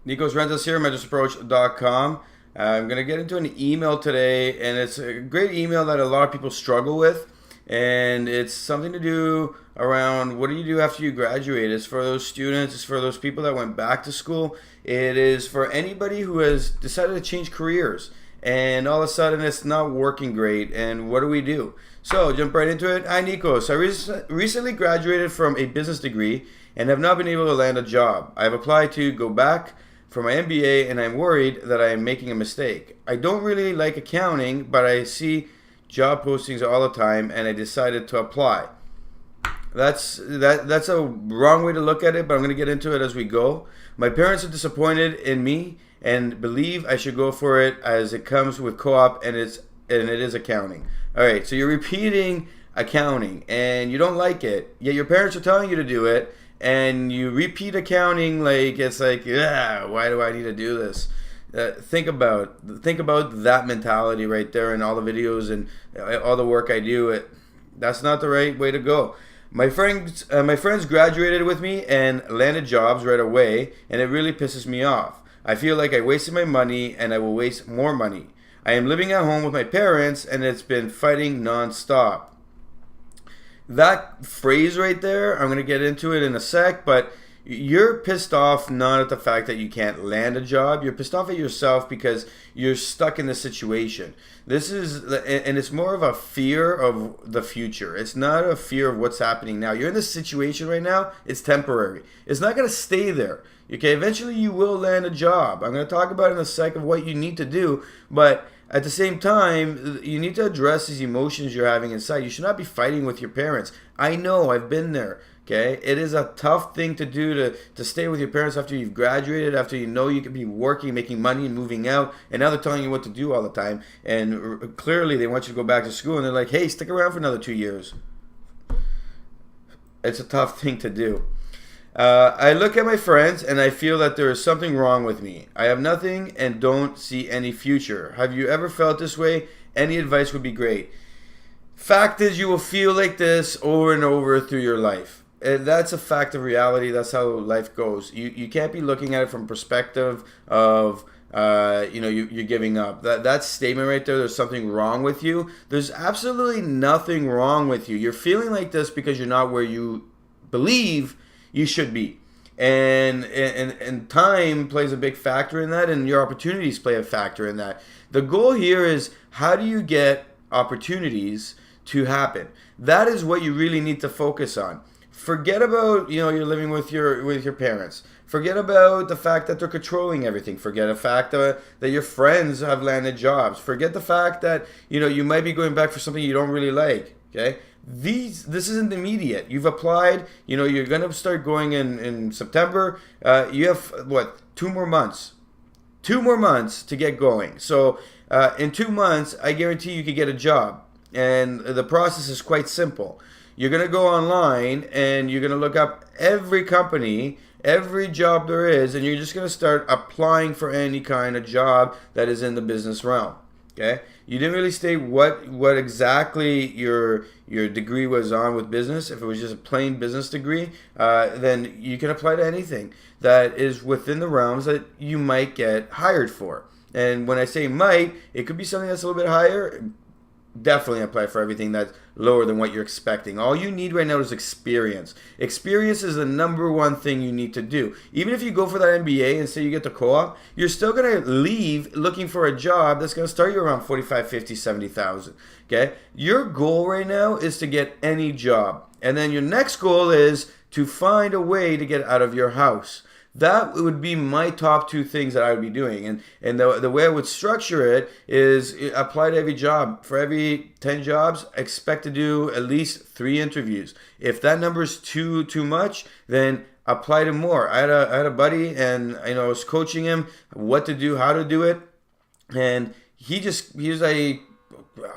Nikos Rentas here, mentorsapproach.com. I'm going to get into an email today, and it's a great email that a lot of people struggle with. And it's something to do around what do you do after you graduate. It's for those students, it's for those people that went back to school. It is for anybody who has decided to change careers and all of a sudden it's not working great. And what do we do? So, jump right into it. Hi, Nikos. I recently graduated from a business degree and have not been able to land a job. I've applied to go back for my MBA and I'm worried that I am making a mistake. I don't really like accounting, but I see job postings all the time and I decided to apply. That's a wrong way to look at it, but I'm going to get into it as we go. My parents are disappointed in me and believe I should go for it as it comes with co-op and it is accounting. All right, so you're repeating accounting and you don't like it, yet your parents are telling you to do it, and you repeat accounting like it's like, yeah, why do I need to do this? Think about that mentality right there, and all the videos and all the work I do. That's not the right way to go. My friends graduated with me and landed jobs right away, and it really pisses me off. I feel like I wasted my money, and I will waste more money. I am living at home with my parents, and it's been fighting nonstop. That phrase right there, I'm going to get into it in a sec, but you're pissed off not at the fact that you can't land a job. You're pissed off at yourself because you're stuck in this situation. And it's more of a fear of the future. It's not a fear of what's happening now. You're in this situation right now. It's temporary. It's not going to stay there. Okay, eventually you will land a job. I'm going to talk about in a sec of what you need to do, but at the same time, you need to address these emotions you're having inside. You should not be fighting with your parents. I know, I've been there. Okay, it is a tough thing to do to stay with your parents after you've graduated, after you know you could be working, making money, and moving out, and now they're telling you what to do all the time. And clearly, they want you to go back to school, and they're like, "Hey, stick around for another 2 years." It's a tough thing to do. I look at my friends and I feel that there is something wrong with me. I have nothing and don't see any future. Have you ever felt this way? Any advice would be great. Fact is, you will feel like this over and over through your life. And that's a fact of reality. That's how life goes. You can't be looking at it from perspective of you're giving up. That statement right there, there's something wrong with you. There's absolutely nothing wrong with you. You're feeling like this because you're not where you believe you should be. And time plays a big factor in that, and your opportunities play a factor in that. The goal here is, how do you get opportunities to happen? That is what you really need to focus on. Forget about, you're living with your parents. Forget about the fact that they're controlling everything. Forget the fact that your friends have landed jobs. Forget the fact that you might be going back for something you don't really like. Okay? This isn't immediate. You've applied. You're gonna start going in September. You have what, 2 more months? 2 more months to get going. So in 2 months, I guarantee you could get a job. And the process is quite simple. You're going to go online and you're going to look up every company, every job there is, and you're just going to start applying for any kind of job that is in the business realm. Okay? You didn't really state what exactly your degree was on with business. If it was just a plain business degree, then you can apply to anything that is within the realms that you might get hired for. And when I say might, it could be something that's a little bit higher. Definitely apply for everything that's lower than what you're expecting. All you need right now is experience. Experience is the number one thing you need to do. Even if you go for that MBA and say you get the co-op, you're still going to leave looking for a job that's going to start you around 45, 50, 70,000. Okay? Your goal right now is to get any job. And then your next goal is to find a way to get out of your house. That would be my top 2 things that I would be doing. And the way I would structure it is apply to every job. For every 10 jobs, expect to do at least 3 interviews. If that number is too much, then apply to more. I had a buddy, and I was coaching him what to do, how to do it. And he was like,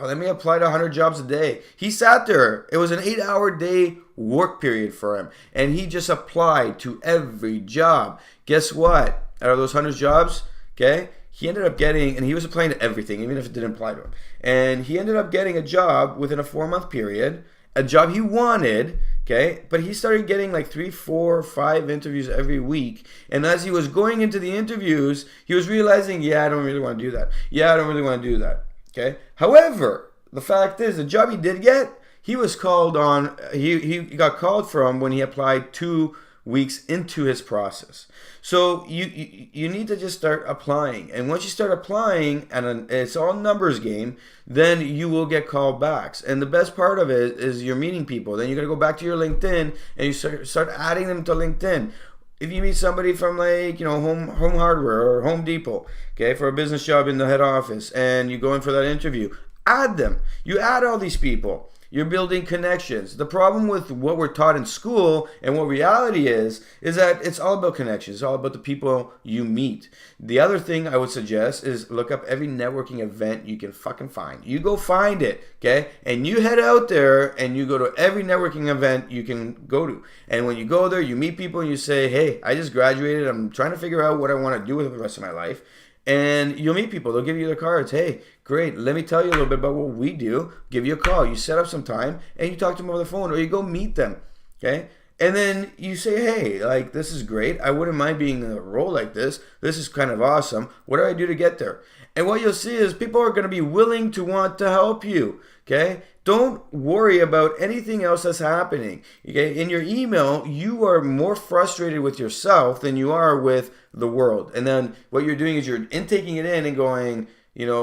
let me apply to 100 jobs a day. He sat there. It was an 8-hour day work period for him. And he just applied to every job. Guess what? Out of those 100 jobs, okay, he ended up getting, and he was applying to everything, even if it didn't apply to him. And he ended up getting a job within a 4-month period, a job he wanted, Okay, but he started getting like 3, 4, 5 interviews every week. And as he was going into the interviews, he was realizing, yeah, I don't really want to do that. Yeah, I don't really want to do that. Okay. However, the fact is, the job he did get, he was called on. He got called from when he applied 2 weeks into his process. So you need to just start applying, and once you start applying, and it's all numbers game, then you will get called backs. And the best part of it is you're meeting people. Then you're gonna go back to your LinkedIn and you start adding them to LinkedIn. If you meet somebody from like Home Hardware or Home Depot, okay, for a business job in the head office, and you go in for that interview, add them. You add all these people. You're building connections. The problem with what we're taught in school and what reality is that it's all about connections. It's all about the people you meet. The other thing I would suggest is look up every networking event you can fucking find. You go find it, okay? And you head out there and you go to every networking event you can go to. And when you go there, you meet people and you say, hey, I just graduated. I'm trying to figure out what I want to do with the rest of my life. And you'll meet people. They'll give you their cards. Hey, great. Let me tell you a little bit about what we do. Give you a call. You set up some time and you talk to them over the phone, or you go meet them. Okay. And then you say, hey, like, this is great. I wouldn't mind being in a role like this. This is kind of awesome. What do I do to get there? And what you'll see is people are going to be willing to want to help you. Okay. Don't worry about anything else that's happening. Okay. In your email, you are more frustrated with yourself than you are with the world. And then what you're doing is you're intaking it in and going,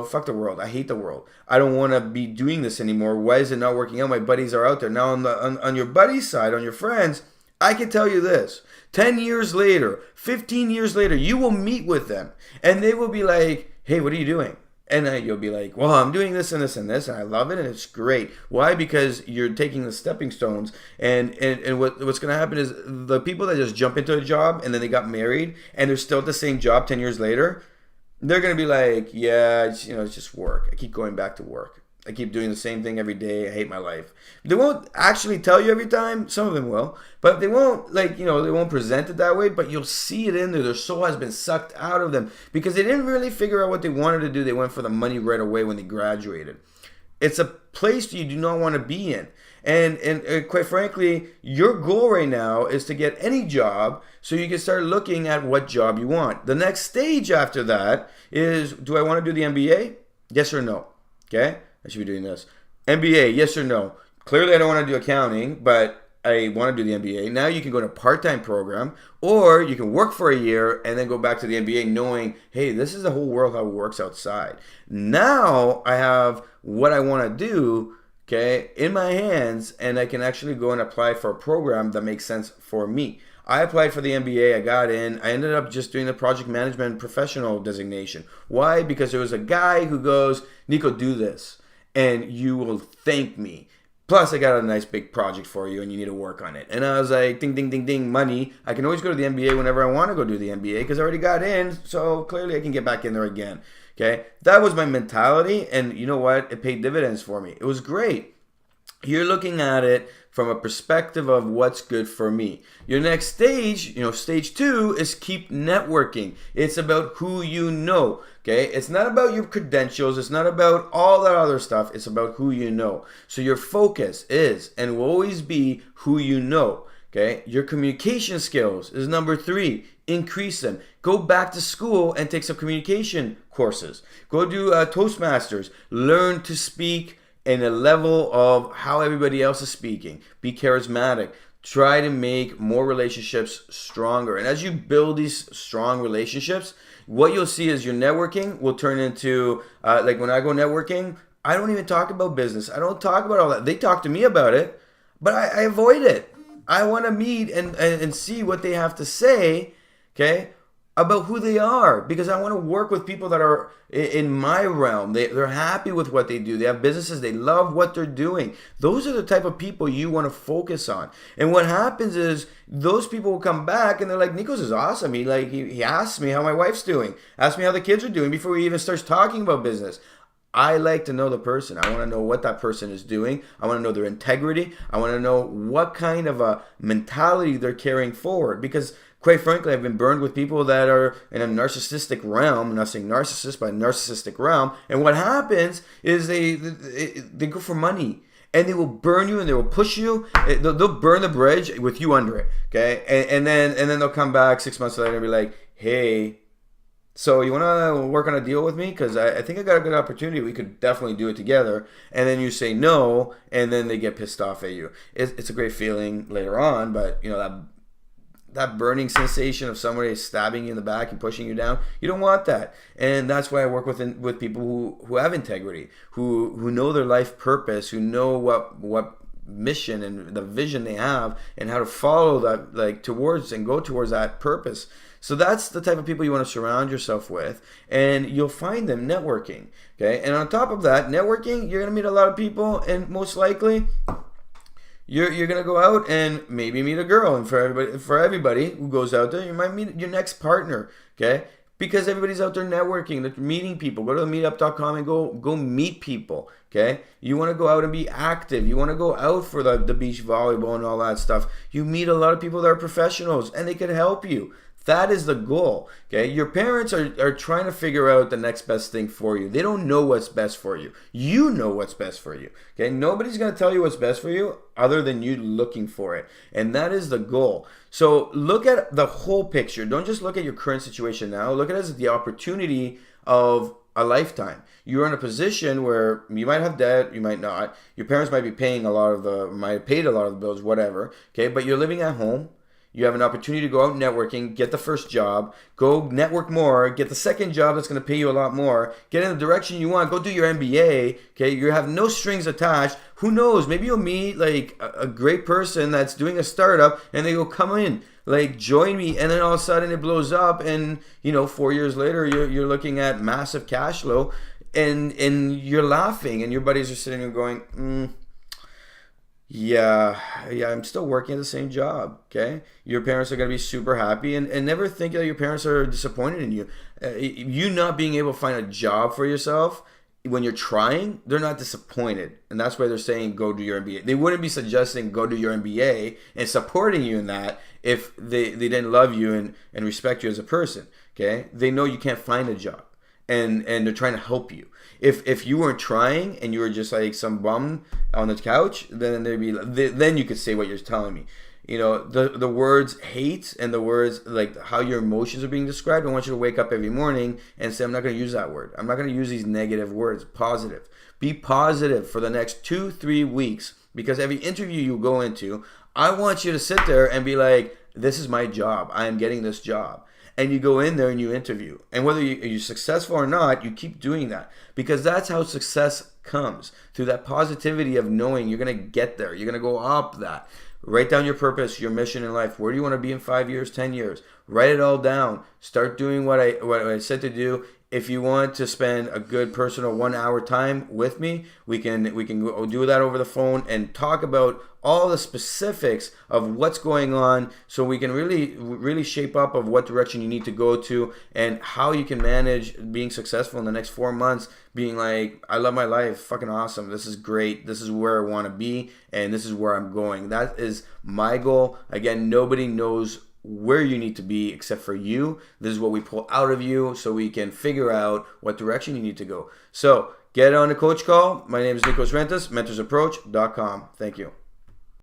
fuck the world. I hate the world. I don't want to be doing this anymore. Why is it not working out? My buddies are out there. Now on your buddies' side, on your friends, I can tell you this. 10 years later, 15 years later, you will meet with them and they will be like, hey, what are you doing? And you'll be like, well, I'm doing this and this and this, and I love it, and it's great. Why? Because you're taking the stepping stones, and what's going to happen is the people that just jump into a job and then they got married and they're still at the same job 10 years later, they're going to be like, yeah, it's just work. I keep going back to work. I keep doing the same thing every day. I hate my life. They won't actually tell you every time. Some of them will. But they won't, they won't present it that way. But you'll see it in there. Their soul has been sucked out of them because they didn't really figure out what they wanted to do. They went for the money right away when they graduated. It's a place you do not want to be in. And quite frankly, your goal right now is to get any job so you can start looking at what job you want. The next stage after that is, do I want to do the MBA? Yes or no? Okay? I should be doing this. MBA, yes or no? Clearly, I don't want to do accounting, but I want to do the MBA. Now you can go to a part-time program, or you can work for a year and then go back to the MBA knowing, hey, this is the whole world how it works outside. Now I have what I want to do, okay, in my hands, and I can actually go and apply for a program that makes sense for me. I applied for the MBA. I got in. I ended up just doing the project management professional designation. Why? Because there was a guy who goes, Nico, do this, and you will thank me. Plus, I got a nice big project for you, and you need to work on it. And I was like, ding, ding, ding, ding, money. I can always go to the MBA whenever I want to go do the MBA because I already got in, so clearly I can get back in there again. Okay? That was my mentality, and you know what? It paid dividends for me. It was great. You're looking at it from a perspective of what's good for me. Your next stage, stage 2 is keep networking. It's about who you know, okay? It's not about your credentials. It's not about all that other stuff. It's about who you know. So your focus is and will always be who you know, okay? Your communication skills is number 3. Increase them. Go back to school and take some communication courses. Go do Toastmasters. Learn to speak in a level of how everybody else is speaking. Be charismatic. Try to make more relationships stronger. And as you build these strong relationships, what you'll see is your networking will turn into, like when I go networking, I don't even talk about business. I don't talk about all that. They talk to me about it, but I avoid it. I want to meet and see what they have to say, okay, about who they are, because I want to work with people that are in my realm. They're happy with what they do. They have businesses. They love what they're doing. Those are the type of people you want to focus on. And what happens is those people will come back and they're like, Nikos is awesome. He asks me how my wife's doing, asks me how the kids are doing before he even starts talking about business. I like to know the person. I want to know what that person is doing. I want to know their integrity. I want to know what kind of a mentality they're carrying forward, because quite frankly, I've been burned with people that are in a narcissistic realm. I'm not saying narcissist, but a narcissistic realm. And what happens is they go for money. and they will burn you and they will push you. They'll burn the bridge with you under it. Okay, and then they'll come back 6 months later and be like, hey, so you want to work on a deal with me? Because I think I got a good opportunity. We could definitely do it together. And then you say no, and then they get pissed off at you. It's a great feeling later on, but that burning sensation of somebody stabbing you in the back and pushing you down, you don't want that. And that's why I work with people who have integrity, who know their life purpose, who know what mission and the vision they have and how to follow that, like, towards and go towards that purpose. So that's the type of people you want to surround yourself with, and you'll find them networking. Okay, and on top of that, networking, you're gonna meet a lot of people, and most likely you're gonna go out and maybe meet a girl. And for everybody who goes out there, you might meet your next partner. Okay, because everybody's out there networking, they're meeting people. Go to the meetup.com and go meet people. Okay, you want to go out and be active. You want to go out for the beach volleyball and all that stuff. You meet a lot of people that are professionals, and they can help you. That is the goal. Okay, your parents are trying to figure out the next best thing for you. They don't know what's best for you. You know what's best for you. Okay, nobody's going to tell you what's best for you other than you looking for it. And that is the goal. So look at the whole picture. Don't just look at your current situation now. Look at it as the opportunity of a lifetime. You're in a position where you might have debt, you might not. Your parents might be paying might have paid a lot of the bills, whatever. Okay, but you're living at home. You have an opportunity to go out networking, get the first job, go network more, get the second job that's going to pay you a lot more, get in the direction you want, go do your MBA. Okay, you have no strings attached. Who knows? Maybe you'll meet like a great person that's doing a startup, and they go, come in, like, join me, and then all of a sudden it blows up, and 4 years later you're looking at massive cash flow, and you're laughing, and your buddies are sitting there going, Yeah, I'm still working at the same job. Okay, your parents are going to be super happy, and never think that your parents are disappointed in you. You not being able to find a job for yourself when you're trying, they're not disappointed, and that's why they're saying go do your MBA. They wouldn't be suggesting go do your MBA and supporting you in that if they didn't love you and respect you as a person. Okay, they know you can't find a job, and they're trying to help you. If you weren't trying and you were just like some bum on the couch, then then you could say what you're telling me. The words hate and the words like how your emotions are being described. I want you to wake up every morning and say, I'm not going to use that word. I'm not going to use these negative words. Positive. Be positive for the next 2-3 weeks, because every interview you go into, I want you to sit there and be like, this is my job. I am getting this job. And you go in there and you interview. And whether you're successful or not, you keep doing that. Because that's how success comes. Through that positivity of knowing you're going to get there. You're going to go up that. Write down your purpose, your mission in life. Where do you want to be in 5 years, 10 years? Write it all down. Start doing what I said to do. If you want to spend a good personal 1 hour time with me, we can go do that over the phone and talk about all the specifics of what's going on, so we can really shape up of what direction you need to go to and how you can manage being successful in the next 4 months, being like, I love my life, fucking awesome, this is great, this is where I want to be, and this is where I'm going. That is my goal. Again, nobody knows where you need to be except for you. This is what we pull out of you so we can figure out what direction you need to go. So get on a coach call. My name is Nikos Rentas, mentorsapproach.com. Thank you.